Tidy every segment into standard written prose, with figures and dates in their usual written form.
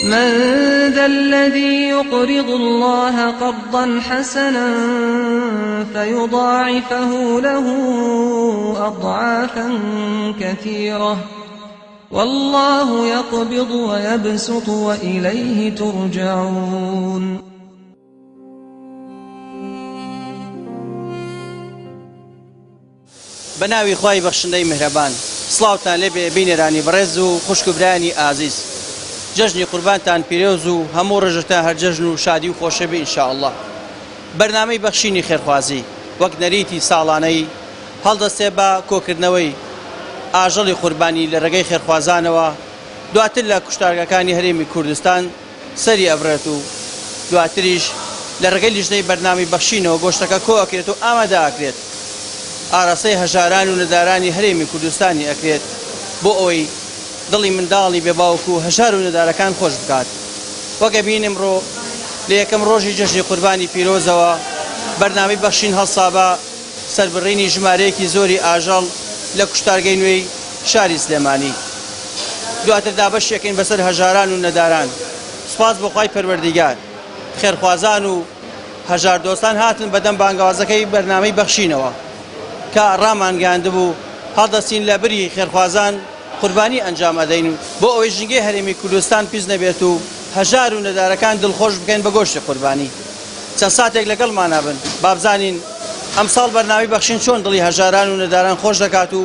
من ذا الذي يقرض الله قرضا حسنا فيضاعفه له أضعافا كثيرة والله يقبض ويبسط وإليه ترجعون. بناوی خوای بەخشندەی میهرەبان، سڵاوتان لێبێ بینێرانی بەڕێز و خوشک و برایانی ئازیز. جەژنی قوربانتان پیرۆز و هەموو ڕێژتان هەر جەژن و شادی و خۆشەوی ئینشاءالله. بەرنامەی بەخشینی خێرخوازی وەک نەریتی ساڵانەی هەڵدەستێ بە کۆکردنەوەی ئاژەڵی قوربانی لە ڕێگەی خێرخوازانەوە، دواتر لە کوشتارگەکانی هەرێمی کوردستان سەری ئەبرێت و دواتریش لە ڕێگەی لیژنەی بەرنامی بەخشینەوە گۆشتەکە کۆ ئەکرێت و ئامادە ئەکرێت. ئاراستەی هەژاران و نەدارانی هەرێمی کوردستانی ئەکرێت بۆ ئەوەی دڵی منداڵی بێباوک و هەژار و نەدارەکان خۆش بکات. وەگە بینیم ڕۆ لە یەکەم ڕۆژی جەژنی قوربانی پیرۆزەوە بەرنامەی بەخشین هەڵسا بە سەربڕینی ژمارەیەکی زۆری ئاژەڵ لە کوشتارگەی نوێی شاری سلێمانی. دواتر دابەشێکین بەسەر هەژاران و نەداران. سوپاس بۆ خوای پەروەردیگار. خێرخوازان و هەژار دۆستان هاتن بەدەم بانگوازەکەی بەرنامەی بەخشینەوە کە ڕامانگەاندبوو هەڵدەستین لە بری خێرخوازان قوربانی ئەنجام ئەدەین بۆ ئەوەی ژینگەی هەرێمی کوردستان پیس نەبێت و هەژار و نەدارەکان دڵخۆش بکەین بە گۆشتی قوربانی. چەند ساتێک لەگەڵمانە بن با بزانین ئەمساڵ بەرنامەی بەخشین چۆن دڵی هەژاران و نەداران خۆش دەکات و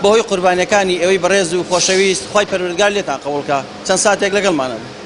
بەهۆی قوربانیەکانی ئەوەی بەڕێز و خۆشەویست خوای پەروەردگار لێتان قبوڵکە. چەند ساتێک لەگەڵمانە بن.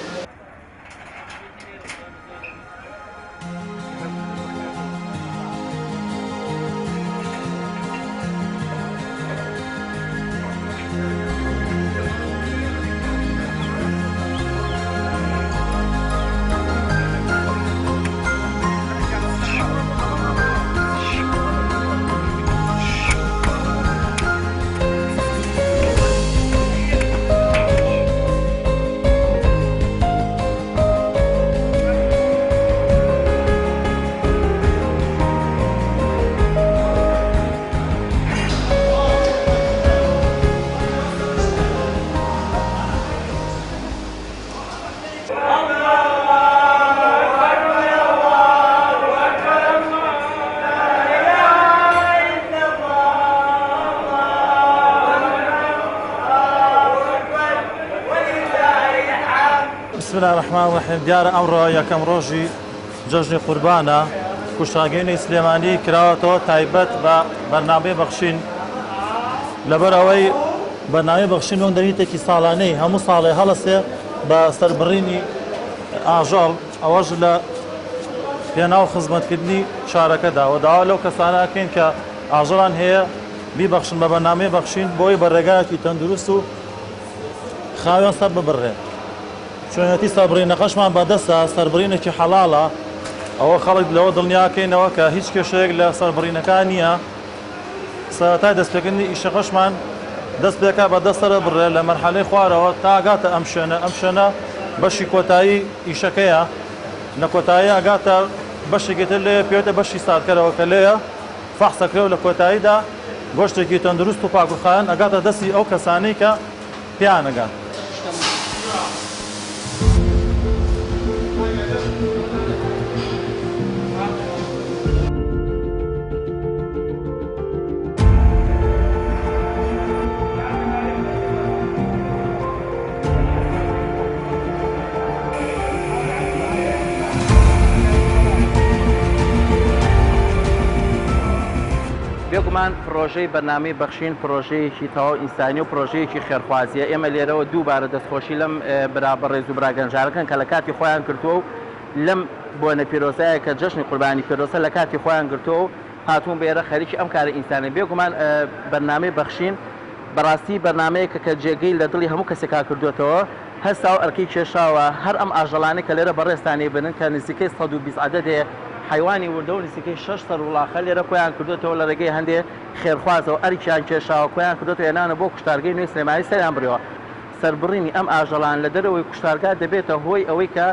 بسم الله الرحمن الرحیم. دیارە ئەمڕۆ یەکەم ڕۆژی جەژنی قوربانە کوشتارگەی سلێمانی کراوەتەوە تایبەت بە بەرنامەی بەخشین. لەبەر ئەوەی بەرنامەی بەخشین وەک دەریتێکی ساڵانەی هەموو ساڵێ هەڵەسێ بە سەربڕینی ئاژەڵ، ئەوەش لە پێناو خزمەتکردنی شارەکەدا و داوا لەو کەسانەکەین کە ئاژەڵان هەیە بیبەخشن بە بەرنامەی بەخشین بۆی بە ڕێگایەکی تەندروست و خاوێن سەر ببڕێ. چۆنەتی سەربڕینەکەشمان بەدەستە، سەربڕینێکی حەڵاڵە، ئەوە خەڵک لەوە دڵنیاکەینەوە کە هیچ کێشەیەک لە سەربڕینەکان نییە. سەرەتای دەستپێکردنی ئیشەکەشمان دەست پێکا بەدەستەرە بڕێ لە مەرحەلەی خوارەوە تا ئاگاتە ئەم شوێنە بەشی کۆتایی ئیشەکەیە، لە کۆتایی ئاگاتە بەشێکتر لێ پێوێتە بەشی ساردکەرەوە کە لێیە فەحسەکرێ و لە کۆتاییدا گۆشتێکی تەندروست و پاکوخایەن ئەگاتە دەستی ئەو کەسانەی کە پیانەگات. بێگومان پرۆژەی بەرنامەی بەخشین پرۆژەیەکی تەواو ئینسانی و پرۆژەیەکی خێرخوازیە. ئێمە لێرەوە دووبارە دەستخۆشی لەم بەڕێز و براگەنجارەکەن کە لە کاتی خۆیان کردووە و لەم بۆنە پیرۆزایە کە جەژنی قوربانی پیرۆزە لە کاتی خۆیان گرتووە و هاتوون بێرە خەریکی ئەم کارە ئینسانی. بێگومان بەرنامەی بەخشین بەڕاستی بەرنامەیەکە کە جێگەی لە دڵی هەموو کەسێکا کردوێتەوە، هەستا و ئەرکەی کێشاوە هەر ئەم ئاژەڵانەی کە لێرە بەڕێستانی بنن کە نزیکەی 120 عەدەدێ حیوانی وردە و نزیکەی 600 وڵاخە لێرە کۆیان کردوێتەوە لە ڕێگەی هەندێ خێرخوازەوە ئەرکیان کێشاوە کۆیان کردوێتەوە هێنانە بۆ کوشتارگەی نوێی سلێمانی سەریان بڕیەوە. سەربڕینی ئەم ئاژەڵان لە دەرەوەی کوشتارگا دەبێتە هۆی ئەوەی کە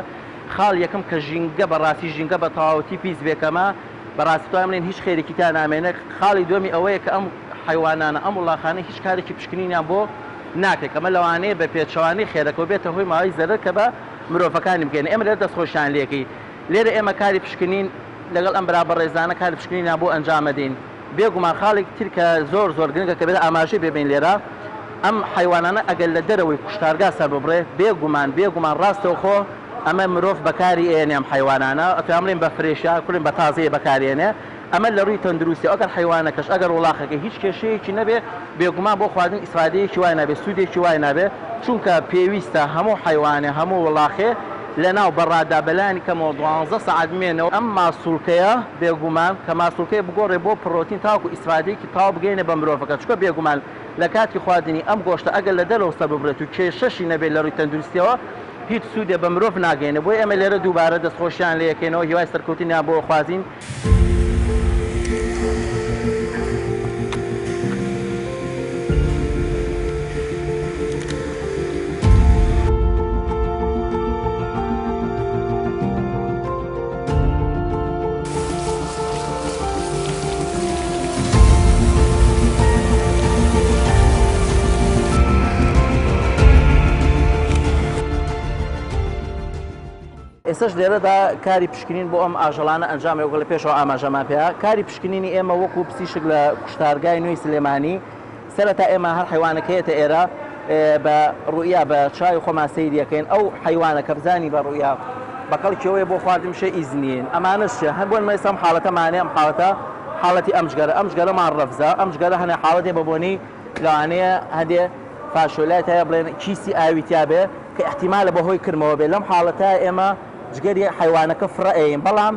خاڵ یەکەم کە ژینگە بەڕاستی ژینگە بە تەواوەتی پیس بێکەمە بەڕاستی توانین بڵێن هیچ خێرێکی تا نامێنێت. خاڵی دووەمی ئەوەیە کە ئەم حیوانانە ئەم وڵاخانە هیچ کارێکی پشکنینیان بۆ ناکرێت، ئەمە لەوانەیە بە پێچەوانەی خێرەکەەوە بێتە هۆی ماوەی زەرەر کە بە مرۆڤەکانی بگەین ئێمە لێرە دەستخۆشیان لێکەی لێرە ئێمە کاری پشکنین لەگەڵ ئەم برابە ڕێزانە کاری پشکنینیان بۆ ئەنجامەدەین بێگومان خاڵێک ترکە زۆر گرنگە کە بێت ئاماژەی بێبین لێرە ئەم حیوانانە ئەگەر لە دەرەوەی کوشتارگا سەر ببڕێ بێگومان ڕاستەوخۆ ئەمە مرۆڤ بەکاری ئێنێ ئەم حیوانانە ئەتوانڵێن بە فرێشە کوڵین بە تازەیە بەکارێنێ ئەمە لە ڕووی تەندروستی ئەگەر حیوانەکەش ئەگەر وڵاخەکە هیچ کێشەیەکی نەبێ بێگومان بۆ خواردن ئیسفادەیەکی وای نابێ سوودێکی وای نابێ چونکە پێویستە هەموو حیوانێ هەموو وڵاخێ لەناو بەڕادابەلانی کەمەوە 12 سەعات بمێنەوە ئەم ماسوولکەیە بێگومان کە ماسوولکەیە بگۆڕێ بۆ پرۆتین تاوکو ئیسفادەیەکی تاو بگەینە بە مرۆڤەکە چکە بێگومان لە کاتی خواردنی ئەم گۆشتە ئەگەر لە دەرەوە سەر ببرێت و کێشەشی نەبێت لە ڕووی تەندروستیەوە هیچ سوودێ بە مرۆڤ ناگەینە بۆی ئەمە لێرە دووبارە دەستخۆشیان لێ یەکەینەوە هیوای سەرکەوتنیان بۆ خوازین ئێسش لێرەدا کاری پشکنین بۆ ئەم ئاژەڵانە ئەنجامێ وەکو لە پێشەوە ئاماژەمان پێیا کاری پشکنینی ئێمە وەکو پزیشک لە کوشتارگای نوێی سلێمانی سەرەتا ئێمە هەر حیوانەکەیەتە ئێرە بە ڕوویا بە چاوی خۆمان سەیریەکەین ئەو حیوانەکە بزانی بە ڕوویا بەقەڵکیەوەی بۆ خواردن شە ئیزنین ئەمانەش هەر بۆن مەسەم حاڵەتەمانێ ئەم حاڵەتی ئەم جگەرەمان ڕەفزە ئەم جگەرە هەنێ حاڵەتێ بەبوونی لەوانەیە هەندێ فاشۆلات هەیە بڵێن کیسی ئاویتیا بێ کە احتیمالە بەهۆی کردمەوە بێ لەم حاڵەتە ئێمە جگەری حیوانەکە فڕەئین بەڵام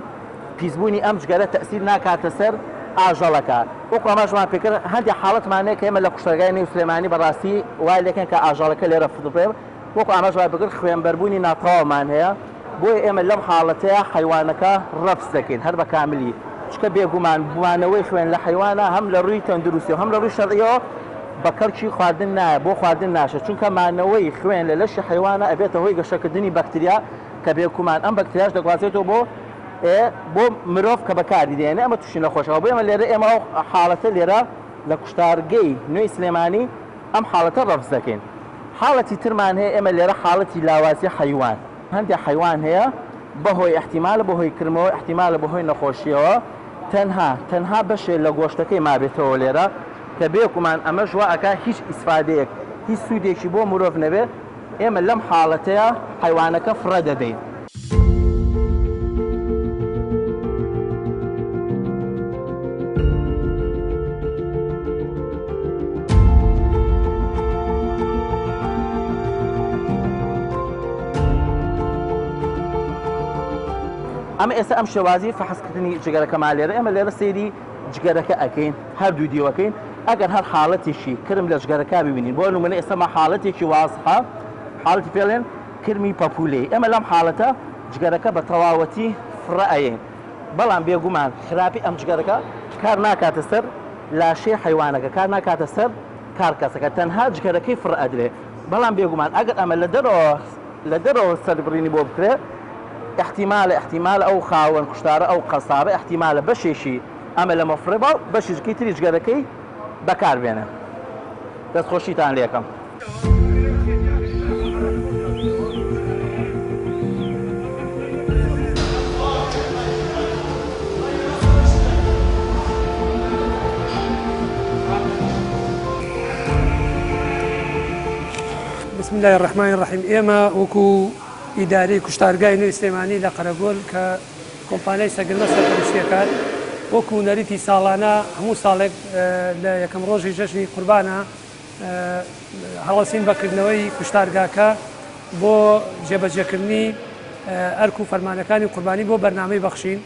پیسبوونی ئەم جگەرە تەسیر ناکاتە سەر ئاژەڵەکە وەکو ئەماشمان پێکرد هەندێک حاڵەتمانەیە کە ئێمە لە کوشتەرگای نێو سلێمانی بەڕاستی وای لەکەن کە ئاژەڵەکە لێرە فڕێ وەکو ئاماژمان پێکرد خوێنبەربوونی ناتەواومان هەیە بۆیە ئێمە لەم حاڵەتەیە حیوانەکە ڕەفز دەکەین هەر بە کاملی چکە بێگومان بوانەوەی خوێن لە حیوانە هەم لە ڕووی تەندروستی و هەم لە ڕووی شەڕعیەوە بە کەڵکی خواردن نایە بۆ خواردن ناشە چونکە مانەوەی خوێن لە لەشی حیوانە ئەبێتە هۆی گەشەکردنی بەکتریا کە بێکومان ئەم بەکتریاش دەگوازێتەوە بۆ مرۆڤ کە بەکاری دێنێ ئەمە تووشی نەخۆشەوە بۆ ئێمە لێرە ئێمە حاڵەتە لێرە لە کوشتارگەی نوێی سلێمانی ئەم حاڵەتە ڕەفز دەکەین حاڵەتی ترمان هەیە ئێمە لێرە حاڵەتی لاوازی حیوان هەندێک حیوان هەیە بەهۆی احتیمالە بەهۆی کردنەوە احتیمالە بەهۆی نەخۆشیەوە تەنها بەشێ لە گۆشتەکەی مابێتەوە لێرە کە بێکومان ئەمە ژوا ئەکا هیچ ئیسفادەیەک هیچ سوودێکی بۆ مرۆڤ نەبێت ئێمە لەم حاڵەتەیە حیوانەکە فڕە دەدەین ئەمە ئێستا ئەم شێوازی فەحسکردنی جگەرەکەمان لێرە ئێمە لێرە سەیری جگەرەکە ئەکەین هەردوو دیوەکەین ئەگەر هەر حاڵەتێکی کرم لە جگەرەکە ببینین بۆ نمونە ئێستا حاڵەتێکی وازحە حاڵەتی پێڵێن کرمی پەپولەی ئێمە لەم حاڵەتە جگەرەکە بە تەواوەتی فڕەئەین بەڵام بێگومان خراپی ئەم جگەرەکە کار ناکاتە سەر لاشەی حیوانەکە کار ناکاتە سەر کارکەسەکە تەنها جگەرەکەی فڕئەدرێ بەڵام بێگومان ئەگەر ئەمە لە دەرەوە سەربڕینی بۆ بکرێت احتیمال ئەو خاوەن کوشتارە ئەو قەسابە احتیمالە بەشێشی ئەمە لە مەفرێ بە بەشێکی تری جگەرەکەی بەکاربێنە دەستخۆشیتان لێکەم بسم الله الرحمن الرحيم ئێمە وەکو ئیدارەی کوشتارگای نوێی سلێمانی لە قەرەگۆل کە کۆمپانیای سەرگەرمە سەرپەرشتیەکات وەکو نەریتی ساڵانە هەموو ساڵێک لە یەکەم ڕۆژی جەژنی قوربانە هەڵەسین بەکردنەوەی کوشتارگاکە بۆ جێبەجێکردنی ئەرک و فەرمانەکانی قوربانی بۆ بەرنامەی بەخشین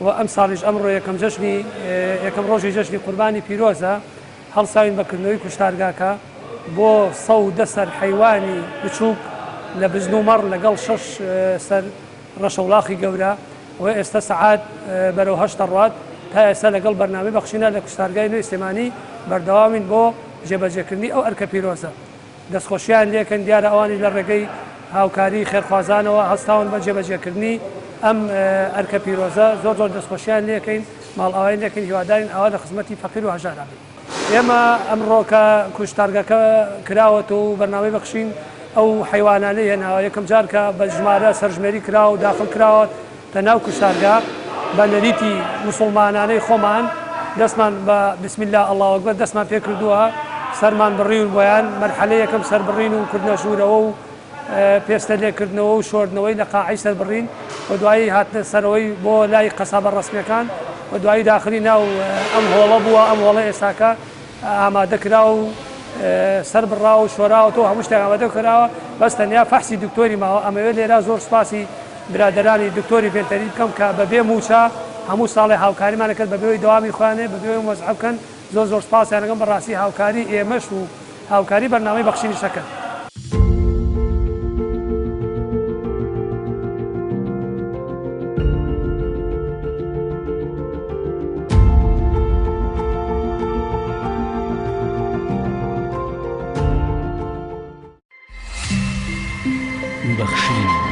و ئەم ساڵیش ئەمڕۆ یەکەم ڕۆژی جەژنی قوربانی پیرۆزە هەڵساوین بەکردنەوەی کوشتارگاکە بۆ 110 سەر حیوانی بچووک لە بزن و مەڕ لەگەڵ 6 سەر ڕەشەوڵاخی گەورە و ئێستا سەعات بەرەو 8 ڕات تا ئێستا لەگەڵ بەرنامەی بەخشینە لە کوشتارگای نوێی سلێمانی بەردەوامین بۆ جێبەجێکردنی ئەو ئەرکە پیرۆزە دەستخۆشیان لێکن دیارە ئەوانی لە ڕێگەی هاوکاری خێرخوازانەوە هەستاون بە جێبەجێکردنی ئەم ئەرکە پیرۆزە زۆر دەستخۆشیان لێکەین ماڵئاوای لێکەین هیوادارین ئەوە لە خزمەتی فەقیر و هەژارە بێت ئێمە ئەمڕۆ کە کوشتارگەکە کراوەتەوە و بەرنامەی بەخشین ئەو حیوانانەی هێناوە یەکەم جار کە بە ژمارە سەرژمێری کراوە و داخل کراوە لە ناو کوشتارگا بە نەریتی موسڵمانانەی خۆمان دەستمان بە بسم الله الله ئەکبەر دەستمان پێ کردووە سەرمان بڕین بۆیان مەرحەلەی یەکەم سەربڕین و کردنە ژوورەوە و پێستە لێکردنەوە و شۆردنەوەی لە قاعی سەربڕین و دوایی هاتنە سەرەوەی بۆ لای قەسابە ڕسمیەکان و دوایی داخلی ناو ئەم هۆڵە بووە ئەم هۆڵە ئێستاکە ئامادەکرا و سەر بڕا و شۆراوە تۆ هەموو شتێک ئامادە کراوە بەس تەنیا فەحسی دکتۆری ماوە ئەمەوێت لێرە زۆر سپاسی برادرانی دکتۆری پێنتەری بکەم کە بەبێ موچە هەموو ساڵی هاوکاریمان کرد بەبێەوەی داوامی خوانێ بەبێەوەی مۆزعە بکەن زۆر زۆر سپاسیانەکەم بەڕاستی هاوکاری ئێمەش و هاوکاری بەرنامەی بەخشینی شەکەن. بەخشین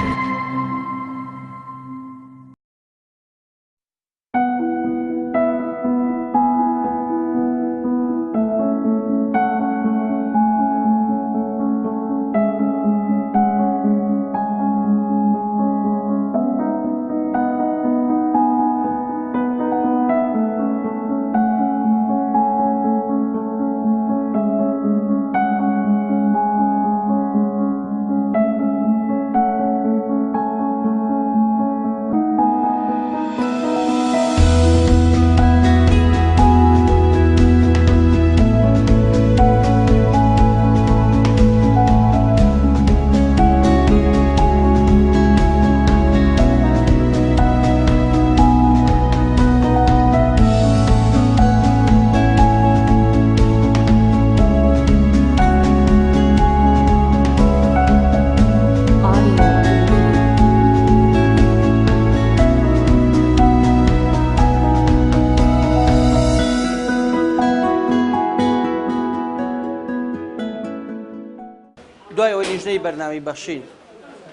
دوای ئەوەی لیژنەی بەرنامەی بەخشین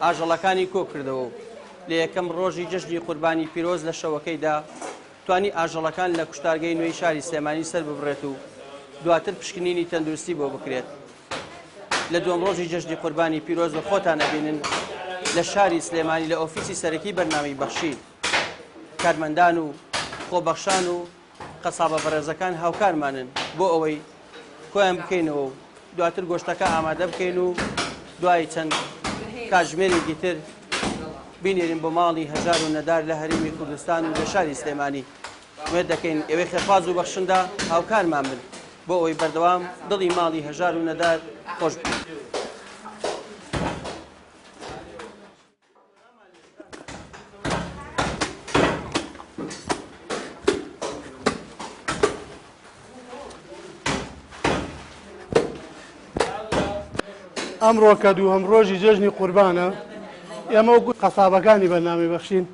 ئاژەڵەکانی کۆ کردەوە و لە یەکەم ڕۆژی جەژنی قوربانی پیرۆز لە شەوەکەیدا توانی ئاژەڵەکان لە کوشتارگەی نوێی شاری سلێمانی سەر ببڕێت و دواتر پشکنینی تەندروستی بۆ بکرێت. لە دووەم ڕۆژی جەژنی قوربانی پیرۆز بە خۆتان ئەبینن لە شاری سلێمانی لە ئۆفیسی سەرەکی بەرنامەی بەخشین کارمەندان و خۆبەخشان و قەسابە بەڕێزەکان هاوکارمانن بۆ ئەوەی کۆیان بکەینەوە و دواتر گۆشتەکە ئامادە بکەین و دوای چەند کاتژمێرێکی تر بینێرین بۆ ماڵی هەژار و نەدار لە هەرێمی کوردستان و لە شاری سلێمانی. وێ دەکەین ئێوەی خێرخواز و بەخشندا هاوکارمان بن بۆ ئەوەی بەردەوام دڵی ماڵی هەژار و نەدار خۆش بن. ئەمڕۆ کە دووهەم ڕۆژی جەژنی قوربانە ئێمە وەکو قەسابەکانی بەرنامەی بەخشین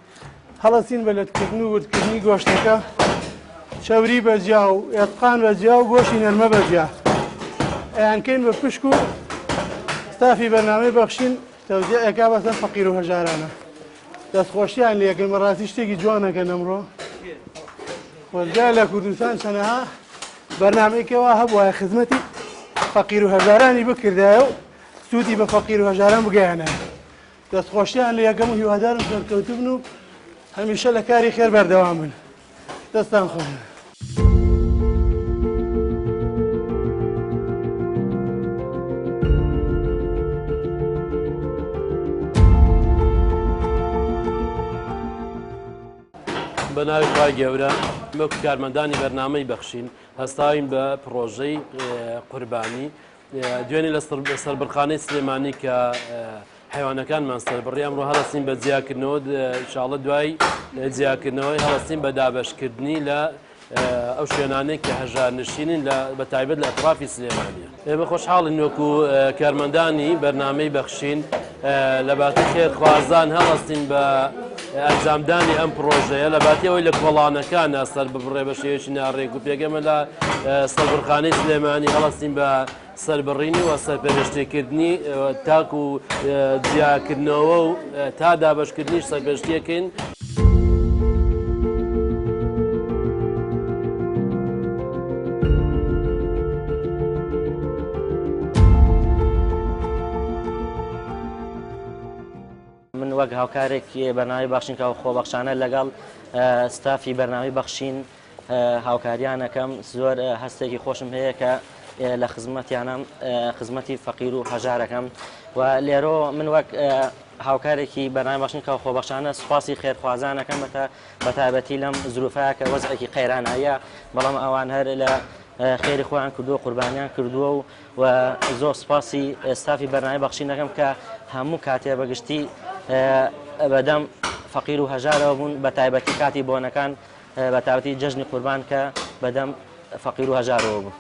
هەڵەسین بە لەتکردن و وردکردنی گۆشتەکە چەوری بەجیا و ئێتقان بەجیا و گۆشی نەرمە بەجیا ئەیانکەین بە پشک و ستافی بەرنامەی بەخشین تەوزیعەکە بەسەر فەقیر و هەژارانە دەستخۆشییان لێکن بەڕاستی شتێکی جوانەکەن ئەمڕۆ خۆزگا لە کوردستان چەنەها بەرنامەیەکەوە هەبووە خزمەتی فەقیر و هەژارانی بکردایە و سوودی بە فەقیر و هەژاران بگەیانە دەستخۆشییان لە یەکەم و هیوادارم سەرکەوتو بن و هەمیشە لە کاری خێر بەردەوام بن. دەستان خۆش. بە ناوی خوای گەورە وەکو کارمەندانی بەرنامەی بەخشین هەستاوین بە پرۆژەی قوربانی دوێنێ لە سەربڕخانەی سلێمانی کە حیوانەکانمان سەربڕی ئەمڕۆ هەڵەستین بە جیاکردنەوە ئینشاڵڵا دوای جیاکردنەوەی هەڵەستین بە دابەشکردنی لە ئەو شوێنانەی کە هەژار نشینن بە تایبەت لە ئەطرافی سلێمانیە. ئێمە خۆشحاڵین وەکو کارمەندانی بەرنامەی بەخشین لە باتی خێرخوازان هەڵەستین بە ئەنجامدانی ئەم پرۆژەیە لە باتی ئەوەی لە کۆڵانەکانە سەر ببڕێ بە شێوەیەکی ناڕێک و پێگەمە لە سەربڕخانەی سلێمانی هەڵەستین بە سەربڕینی و سەرپێشتیکردنی تاک و جیاکردنەوە و تا دابەشکردنیش سەرپێشتیەکەین. وەک هاوکارێکی بەرنامەی بەخشین کە خۆبەخشانە لەگەڵ ستافی بەرنامەی بەخشین هاوکاریانەکەم زۆر هەستێکی خۆشم هەیە کە لە خزمەتیانم خزمەتی فەقیر و هەژارەکەم و لێرۆ من وەک هاوکارێکی بەرنامەی بەخشین کە خۆبەخشانە سوپاسی خێرخوازانەکەم بە تایبەتی لەم زروفەیە کە وەزعێکی قەیرانایە بەڵام ئەوان هەر لە خێری خۆیان کردووە قوربانیان کردووە و زۆر سپاسی ستافی بەرنامەی بەخشینەکەم کە هەموو کاتێ بەگشتی بەدەم فەقیر و هەژارەوە بوون بە تایبەتی کاتی بۆنەکان بە تایبەتی جەژنی قوربان کە بەدەم فەقیر و هەژارەوە بوون.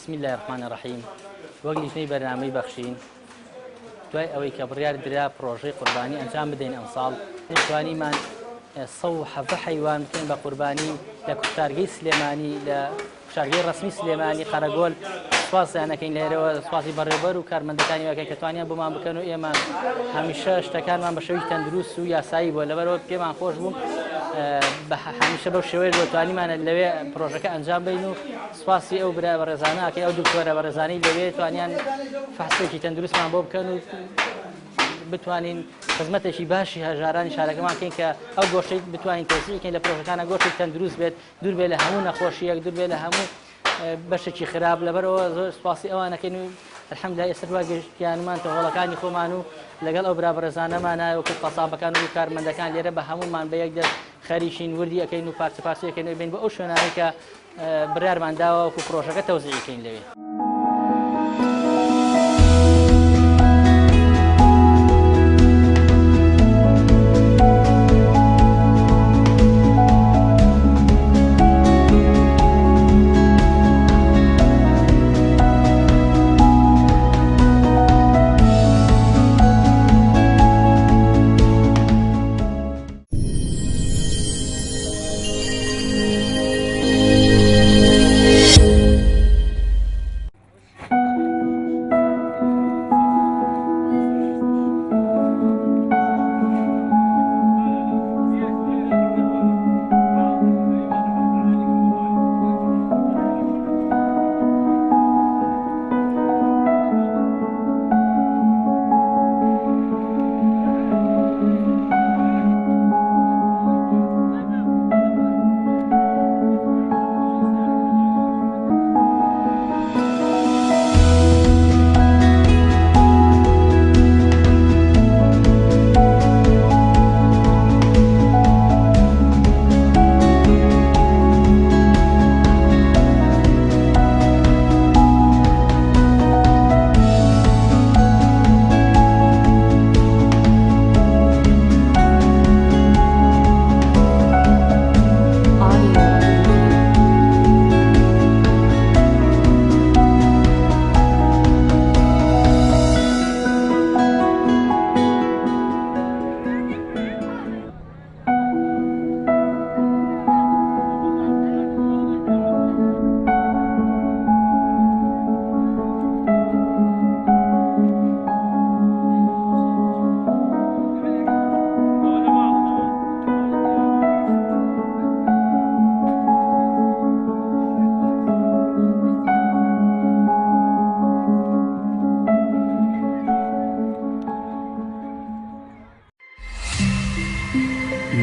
بسم الله الرحمن الرحیم وەک لیژنەی بەرنامەی بەخشین دوای ئەوەی کە بڕیار درا پرۆژەی قوربانی ئەنجام بدەین ئەم ساڵ توانیمان 170 حیوان بکەین بە قوربانی لە کوشتارگەی سلێمانی لە کوشتارگەی ڕسمی سلێمانی قەرەگۆل سوپاسیانەکەین لێرەوە سوپاسی بەڕێوەبەر و کارمەندەکانی وەکەی کە توانیان بۆمان بکەن و ئێمە هەمیشە شتەکانمان بە شێوەی تەندروست و یاسایی بووە لەبەرەوە پێمان خۆش بوو هەمیشە بەو شێوەیە بۆ توانیمانە لەوێ پرۆژەکە ئەنجام بدەین و سوپاسی ئەو برا بەڕێزانەکە ئەو دکتۆرە بەڕێزانەی لەوێ توانیان فەحسێکی تەندروستمان بۆ بکەن و بتوانین خزمەتێکی باشی هەژارانی شارەکەمان بکەین کە ئەو گۆشەی بتوانین تەوسیعکەین لە پرۆژەکانە گۆشتێک تەندروست بێت دوور بێت لە هەموو نەخۆشیەک دوور بێت لە هەموو بەشێکی خراپ لەبەرەوە زۆر سوپاسی ئەوانەکەین و الحەمدولillah ئێستا واگەشتیانمان تەواڵەکانی خۆمان و لەگەڵ ئەو برابەرزانەمانە وەکو قەسابەکان و کارمەندەکان لێرە بە هەمومان بە یەک دەست خەریکین وردی ئەەکەین و پارتیپاسیەکەین بین بە ئەو شوێنانەی کە بڕیارمان داوە وەکو پرۆژەکە تەوزیعکەین لەوێ.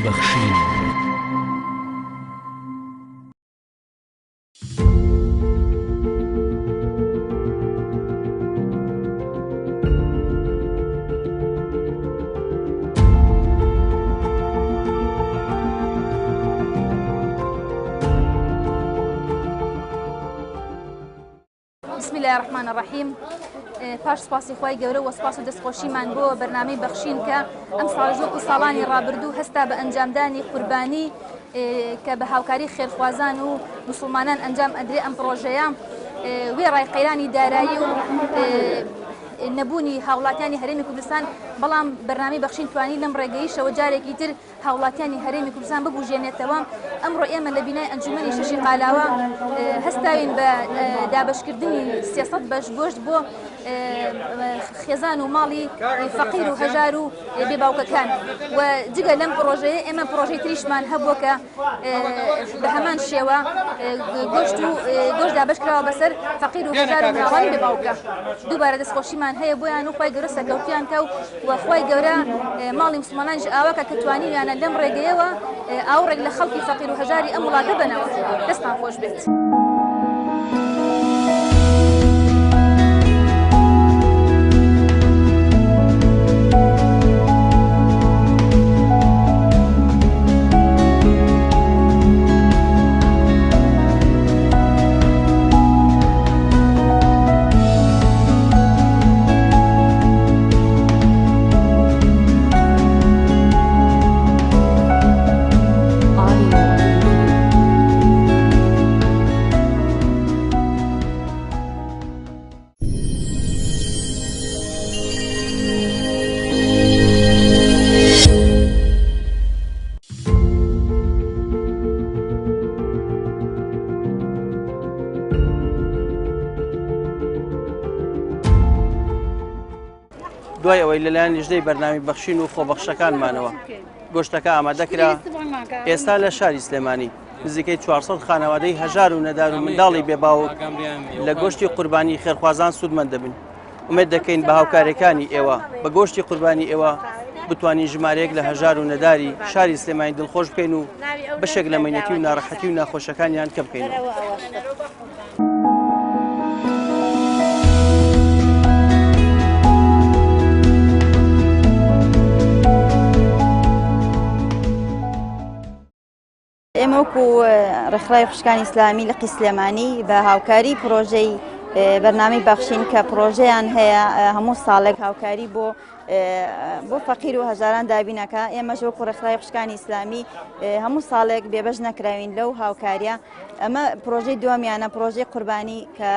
بەخشین. بسم الله الرحمن الرحیم. پاش سپاسی خوای گەورە و سپاس و دەستخۆشیمان بۆ بەرنامەی بەخشین کە ئەم ساڵ وەکو ساڵانی ڕابردوو هەستا بە ئەنجامدانی قوربانی کە بە هاوکاری خێرخوازان و موسڵمانان ئەنجام ئەدرێ ئەم پرۆژەیە وێ ڕای قەیرانی دارایی و نەبوونی هاوڵاتیانی هەرێمی کوردستان بەڵام بەرنامەی بەخشین توانی لەم ڕێگەیشەوە جارێکی تر هاوڵاتیانی هەرێمی کوردستان ببوژێنێتەوە. ئەمڕۆ ئێمە لە بینای ئەنجومەنی شەشی قالاوە هەستاوین بە دابشکردنی 300 بەش گۆشت بۆ خێزان و ماڵی فەقیر و هەژار و بێباوکەکان. و جگە لەم پرۆژەیە ئێمە پرۆژەی تریشمان هەبووە کە بە هەمان شێوە گۆشت دابشکراوە بەسەر فەقیر و هەژار و ماڵی بێباوکە. دووبارە دەستخۆشیمان هەیە بۆیان و خۆی گەورە سەرکەوتیان کە و خۆی گەورە ماڵی مسلمانانیش ئاواکە کە توانیویانە لەم ڕێگەیەوە ئاوڕێک لە خەڵکی فەقیر و هەژاری ئەم وڵاتە بنەوە. دەستان خۆش بێت. دوای ئەوەی لەلایەن لیژنەی بەرنامەی بەخشین و خۆبەخشەکانمانەوە گۆشتەکە ئامادەکرا، ئێستا لە شاری سلێمانی نزیکەی 400 خانەوادەی هەژار و نەدار و منداڵی بێباوک لە گۆشتی قوربانی خێرخوازان سوودمەند دەبن. ئومێد دەکەین بە هاوکارەکانی ئێوە بە گۆشتی قوربانی ئێوە بتوانین ژمارەیەک لە هەژار و نەداری شاری سلێمانی دڵخۆش بکەین و بەشێک لە مەینەتی و ناڕەحەتی و ناخۆشەکانیان کەم بکەینەوە. ئێمە وەکو ڕێکخراوی خوشکانی ئیسلامی لە سلێمانی بە هاوکاری پرۆژەی بەرنامەی بەخشین کە پرۆژەیان هەیە هەموو ساڵێک هاوکاری بۆ فەقیر و هەژاران دابینەکە. ئێمەش وەکو ڕێکخراوی خوشکانی ئیسلامی هەموو ساڵێک بێبەش نەکراوین لەو هاوکاریە. ئەمە پرۆژەی دووەمیانە، پرۆژەی قوربانی کە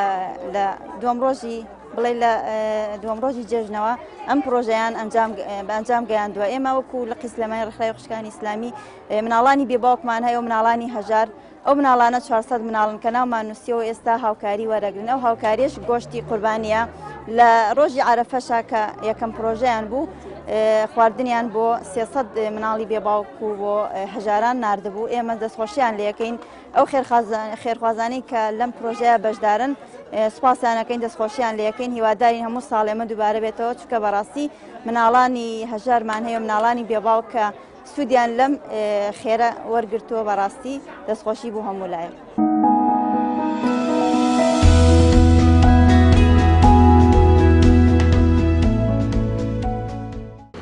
لە دووەم ڕۆژی بڵێ لە دووەم ڕۆژی جێژنەوە ئەم پرۆژەیان بە ئەنجام گەیاندووە. ئێمە وەکو لە سلێمانی ڕێکخراوی خوشکانی ئیسلامی مناڵانی بێباوکمان هەیە و مناڵانی هەژار. ئەو مناڵانە 400 مناڵن کە ناومان نووسیەوە ئێستا هاوکاری وەرەگرن. ئەو هاوکاریش گۆشتی قوربانیە. لە ڕۆژی عەرەفەشا کە یەکەم پرۆژەیان بوو خواردنیان بۆ 300 مناڵی بێباوک و بۆ هەژاران ناردبوو. ئێمە دەستخۆشیان لە یەکەین ئەو خێرخوازانی کە لەم پرۆژەیە بەشدارن سوپاسیانەکەین، دەستخۆشیان لە یەکەین. هیوادارین هەموو ساڵ ئێمە دووبارە بێتەوە، چونکە بەڕاستی مناڵانی هەژارمان هەیە و مناڵانی بێباوک کە سوودیان لەم خێرە وەرگرتووە بەڕاستی دەستخۆشی بوو هەموو لایەک.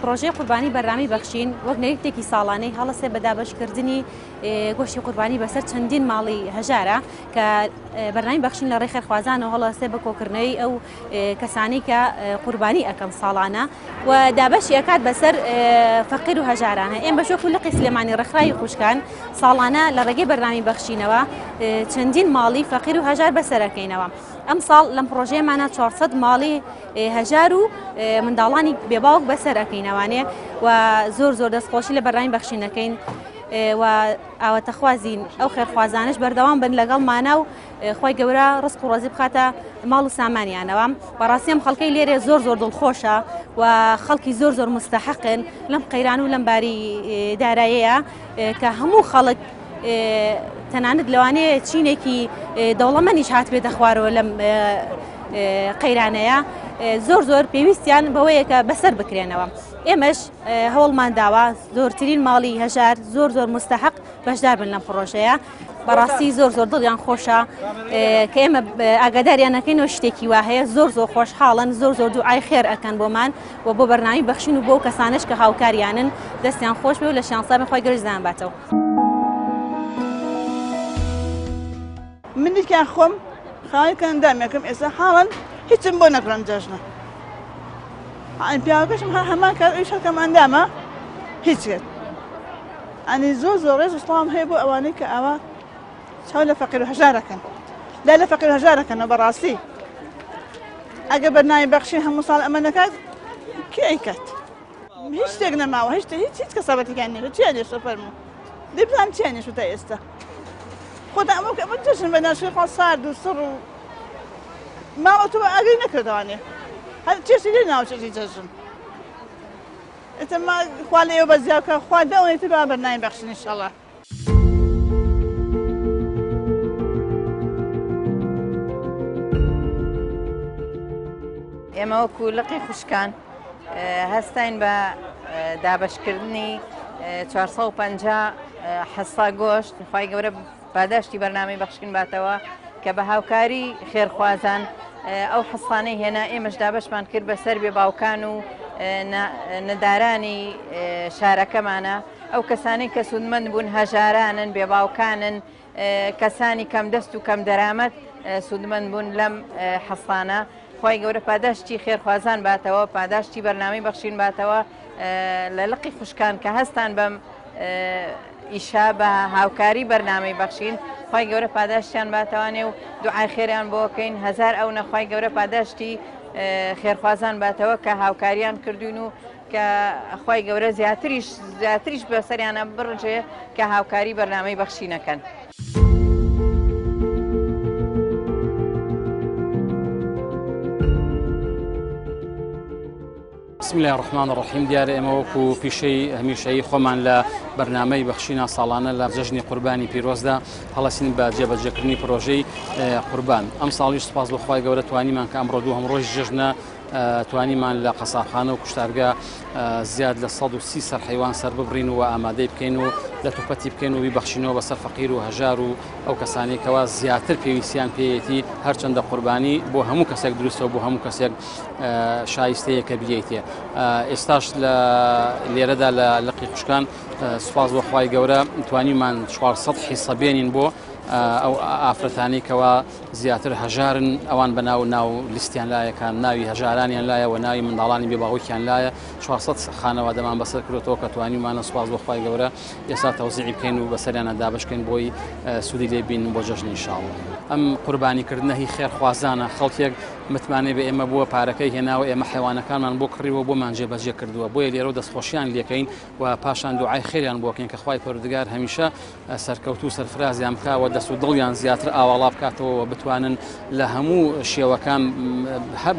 پرۆژەی قوربانی بەرنامەی بەخشین وەک نەریتێکی ساڵانەی هەڵەسێ بە دابەشکردنی گۆشتی قوربانی بەسەر چەندین ماڵی هەژارە کە بەرنامی بەخشین لە ڕێی خێرخوازانەوە هەڵەسێ بە کۆکردنەوەی ئەو کەسانی کە قوربانی ئەەکەن ساڵانە و دابەشی ئەکات بەسەر فەقیر و هەژارانە. ئێمە بە شۆکو لقی سلێمانی ڕێکخراوی خوشکان ساڵانە لە ڕێگەی بەرنامی بەخشینەوە چەندین ماڵی فەقیر و هەژار بەسەرەکەینەوە. ئەم ساڵ لەم پرۆژەیەمانە 400 ماڵی هەژار و منداڵانی بێباوک بەسەرەکەینەوانێ و زۆر دەستخۆشی لە بەرنامی بەخشینەکەین و ئاوەتەخوازین ئەو خێرخوازانش بەردەوام بن لەگەڵمانە و خۆی گەورە ڕزق و ڕۆزی بخاتە ماڵ و سامانیانەوە. بەڕاستی ئەم خەڵکەی لێرێ زۆر دڵخۆشە و خەڵکی زۆر مستەحقن لەم قەیران و لەم باری داراییە کە هەموو خەڵک تەنانەت لەوانەیە چینێکی دەوڵەمەندیش هات بێتە خوارەوە لەم قەیرانەیە زۆر پێویستیان بەوەیە کە بەسەر بکرێنەوە. ئێمەش هەوڵمان داوە زۆرترین ماڵی هەژار زۆر مستەحق بەشدار بن لەم پرۆژەیە. بەڕاستی زۆر دڵیان خۆشە کە ئێمە ئاگاداریانەکەینەوە شتێکی وا هەیە زۆر خۆشحاڵن، زۆر دوعای خێر ئەکەن بۆمان و بۆ بەرنامی بەخشین و بۆ کەسانش کە هاوکاریانن دەستیان خۆش بێ و لە شانسابێ خۆی گەرزدان باتەوە. منیکیان خۆم خاڵی ئەندامێکم ئێستا حاڵن هیچم بۆ نەکڕم جەژنە پیاوەکەشم هەمان کار ئیش هەکەم ئەندامە هیچێت ئەنی زۆر ڕێز وسڵام هەیە بۆ ئەوانەی کە ئەوە چاو لە فەقیر و هەژارەکەن لە فەقیر و هەژارەکەنەوە بەڕاستی ئەگە بەرنامەی بەخشین هەموو ساڵ ئەمە نەکات کێ ئەیکات هیچ شتێک نەماوە هیچ کەسابەتێکیان نیە چیان لێشە فەرموو دەبزانم چیان نێشت تا ئێستا خۆدا ئەمە جەژن بە ناشری خۆ سارد و سڕ و ماوە تۆ ئاگەی نەکردوانێ هەر چێشی لێ ناوچێکی جەژن ئێتەما خوا لێ ئێوە بەزیاکە خوا دەوێتتر با بەرنامەی بەخشن ئینشەڵڵا ئێمە وەکو لقی خوشکان هەستین بە دابەشکردنی 450 حەسا گۆشت خی گەورە پاداشتی بەرنامەی بەخشکن باتەوە کە بە هاوکاری خێرخوازان ئەو حەسانەی هێنا ئێمەش دابەشمان کرد بەسەر بێ باوکان و نەدارانی شارەکەمانە ئەو کەسانی کە سوودمەند بوون هەژارانن بێ باوکانن کەسانی کەم دەست و کەم دەرامەت سوودمەند بوون لەم حەسانە خی گەورە پاداشتی خێرخوازان باتەوە پاداشتی بەرنامەی بەخشین باتەوە لە لقی خوشکان کە هەستان بەم ئیشا بە هاوکاری بەرنامەی بەخشین خی گەورە پاداشتیان باتەوانێ و دوعای خێریان بۆکەین هزار ئەو نەخوای گەورە پاداشتی خێرخوازان باتەوە کە هاوکاریان کردوین و کە خی گەورە زیاتریش بەسەریانە بڕجێ کە هاوکاری بەرنامەی بەخشینەکەن. بسم الله الرحمن الرحیم دیارە ئێمە وەکو پیشەی هەمیشەیی خۆمان لە بەرنامەی بەخشینە ساڵانە لە جەژنی قوربانی پیرۆزدا هەڵەسین بە جێبەجێکردنی پرۆژەی قوربان ئەم ساڵیش سپاس بەخوای گەورە توانیمان کە ئەمڕۆ دووهەم ڕۆژ جەژنە توانیمان لە قەسابخانە و کوشتارگا زیاد لە 130 سەر حیوان سەر ببڕین و ئامادەی بکەین و لە توپەتی بکەین و بیبەخشینەوە بەسەر فەقیر و هەژار و ئەو کەسانی کەوا زیاتر پێویستیان پێیەتی هەرچەندە قوربانی بۆ هەموو کەسێک دروستەوە بۆ هەموو کەسێک شایستەیە کە بێتێ. ئێستاش لە لێرەدا لە لقی خوشکان سوپاس بەخوای گەورە توانیمان 400 حیسە بێنین بۆ ئەو ئافرەتانی کەوا زیاتر هەژارن ئەوان بە ناو لیستیان لایەکان ناوی هەژارانیان لایە و ناوی منداڵانی بێباوەکیان لایە 400 خانەوە دەمان بەسەر کردەوە کە توانیمانە سوپاس بەخوای گەورە ئێستا تەوزیعی بکەین و بەسەریانە دابشکەین بۆی سوودی لێبین بۆ جەژنی ئینشاڵڵا. ئەم قوربانیکردنە هی خێرخوازانە خەڵکێک متمانێ بە ئێمە بووە پارەکەی هێناوە ئێمە حیوانەکانمان بۆ کڕیوە بۆمان جێبەجێ کردووە بۆیە لێرە دەستخۆشیان لێکەین و پاشان دوعای خێریان بۆکەین کە خوای پەروەردگار هەمیشە سەرکەوتو و سەرفرازیان بکاوە دەست و دڵیان زیاتر ئاواڵا بکاتەوە بتوانن لە هەموو شێوەکان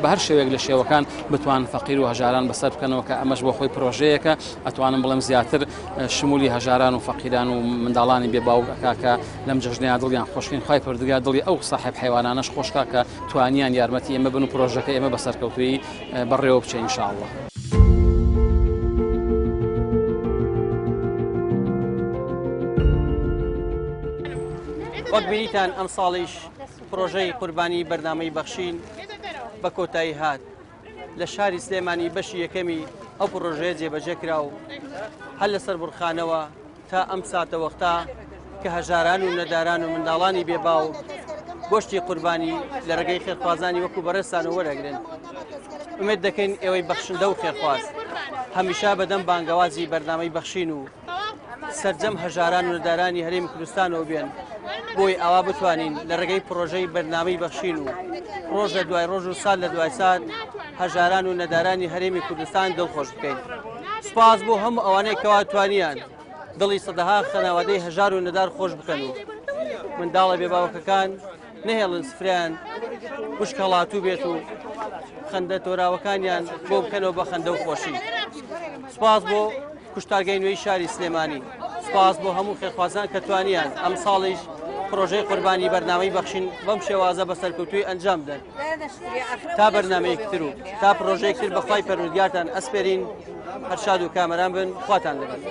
بە هەر شێوەیەک لە شێوەکان بتوان فەقیر و هەژاران بەسەر بکەنەوە کە ئەمەش بۆ خۆی پرۆژەیەکە ئەتوانم بڵێم زیاتر شمولی هەژاران و فەقیران و منداڵانی بێباوکاکە لەم جەژنەیە دڵیان خۆشکەین خوای پەروەردگار دڵی ئەو صاحب حیوانانەش خۆشکا کە توانیان یارمەتی ئێمە بن و پرۆژەکە ئێمە بەسەرکەوتوی بەڕێوە بچێ ئینشاءڵڵا. وەک بینیتان ئەم ساڵیش پرۆژەی قوربانی بەرنامەی بەخشین بە کۆتایی هات لە شاری سلێمانی بەشی یەکەمی ئەو پرۆژەیە جێبەجێ کرا و هەر لەسەر بڕخانەوە تا ئەم ساتە وەختا کە هەژاران و نەداران و منداڵانی بێباو گۆشتی قوربانی لە ڕێگەی خێرخوازانی وەکو بەڕێستان و وەرەگرن. ئومێد دەکەین ئێوەی بەخشندە و خێرخواز هەمیشا بەدەم بانگەوازی بەرنامەی بەخشین و سەرجەم هەژاران و نەدارانی هەرێمی کوردستانەوە بێن بۆی ئاوا بتوانین لە ڕێگەی پرۆژەی بەرنامەی بەخشین و ڕۆژ لە دوای ڕۆژ و سال لە دوای سال هەژاران و نەدارانی هەرێمی کوردستان دڵخۆش بکەین. سوپاس بۆ هەموو ئەوانەی کەوا توانیان دڵی سەدەها خەناوادەی هەژار و نەدار خۆش بکەن و منداڵە بێباوەکەکان نەهێڵن سفریان وشک هەڵاتوو بێت و خەندە تۆراوەکانیان بۆ بکەنەوە بە خەندە و خۆشی. سوپاس بۆ کوشتارگەی نوێی شاری سلێمانی سوپاس بۆ هەموو خێرخوازان کە توانیان ئەم ساڵیش پرۆژەی قوربانی بەرنامەی بەخشین بەم شێوازە بە سەرکەوتووی ئەنجام بدەن تا بەرنامەیەکتر و تا پرۆژەیەکتر بەخوای پەروەردگارتان ئەسپێرین هەر شاد و کامەران بن خواتان لەگەڵ.